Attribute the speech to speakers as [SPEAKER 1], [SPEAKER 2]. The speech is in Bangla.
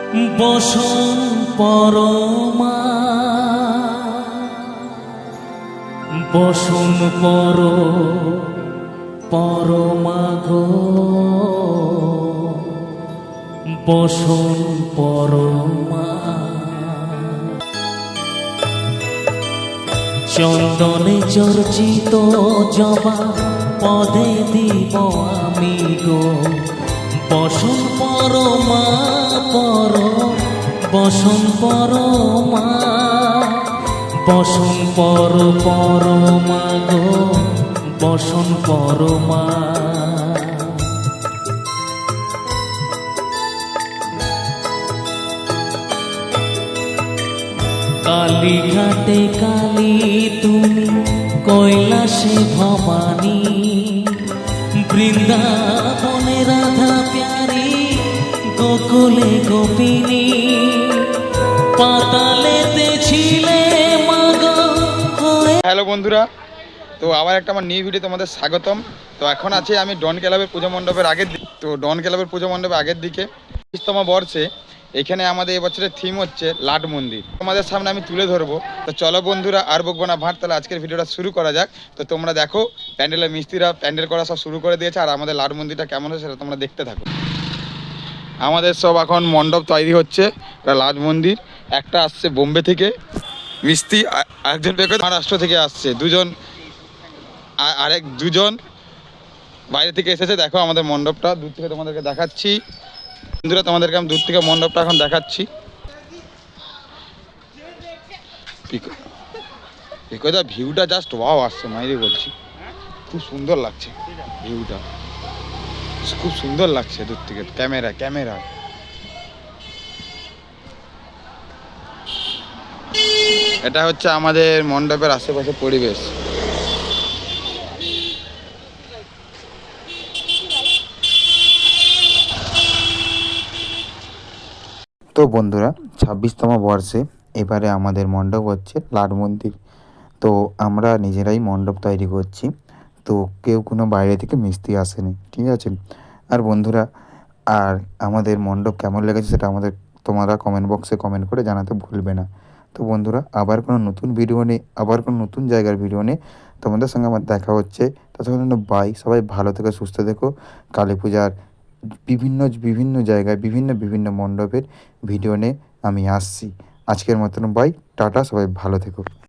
[SPEAKER 1] বসন পরমা বসন পরমা গো বসন পরমা চন্দনে চর্চিত জবা পদে দিব আমি গো বসন পরমা বসন পরমা বসন পরমা গো বসন পরমা কালীঘাটে কালী তুমি কৈলাসে ভবানী বৃন্দাবনে রাধা প্যারি গোকুলে গোপিনী পাতালেতে ছিলে মাগো।
[SPEAKER 2] হ্যালো বন্ধুরা, তো আবার একটা আমার নিউ ভিডিও তোমাদের স্বাগতম। তো এখন আছি আমি ডন ক্লাবের পুজো মণ্ডপের আগের দিকে। তো ডন ক্লাবের পুজো মণ্ডপের আগের দিকে 20তম বর্ষে এখানে আমাদের এবছরের থিম হচ্ছে লাট মন্দির। তোমাদের সামনে আমি তুলে ধরবো। তো চলো বন্ধুরা, আর বকবো না ভাট, তাহলে আজকের ভিডিওটা শুরু করা যাক। তো তোমরা দেখো প্যান্ডেলের মিস্ত্রিরা প্যান্ডেল করা সব শুরু করে দিয়েছে, আর আমাদের লাট মন্দিরটা কেমন হচ্ছে সেটা তোমরা দেখতে থাকো। আমাদের সব এখন মণ্ডপ তৈরি হচ্ছে। লাট মন্দির একটা আসছে বোম্বে থেকে মিস্ত্রি, একজন মহারাষ্ট্র থেকে আসছে, দুজন বাইরে থেকে এসেছে। দেখো আমাদের মণ্ডপটা দূর থেকে তোমাদেরকে দেখাচ্ছি। বন্ধুরা তোমাদেরকে আমি দূর থেকে মণ্ডপটা এখন দেখাচ্ছি। পিকোদা ভিউটা জাস্ট ওয়াও আসছে, মাইরে বলছি, খুব সুন্দর লাগছে ভিউটা, খুব সুন্দর লাগছে দূর থেকে। ক্যামেরা এটা হচ্ছে আমাদের মণ্ডপের আশেপাশে পরিবেশ।
[SPEAKER 3] তো বন্ধুরা, 26তম বর্ষে এবারে আমাদের মণ্ডপ হচ্ছে লাট মন্দির। তো আমরা নিজেরাই মণ্ডপ তৈরি করছি, তো কেউ কোনো বাইরে থেকে মিস্ত্রি আসেনি, ঠিক আছে। আর বন্ধুরা, আর আমাদের মণ্ডপ কেমন লেগেছে সেটা তোমরা কমেন্ট বক্সে কমেন্ট করে জানাতে ভুলবে না। তো বন্ধুরা, আবার কোনো নতুন ভিডিও নিয়ে, আবার কোনো নতুন জায়গার ভিডিও নিয়ে তোমাদের সঙ্গে আমার দেখা হচ্ছে। ততক্ষণ বাই, সবাই ভালো থেকো, সুস্থ থেকো। কালী পূজার বিভিন্ন জায়গায় বিভিন্ন মণ্ডপের ভিডিও নিয়ে আমি আসছি। আজকের মতন বাই, টাটা, সবাই ভালো থেকো।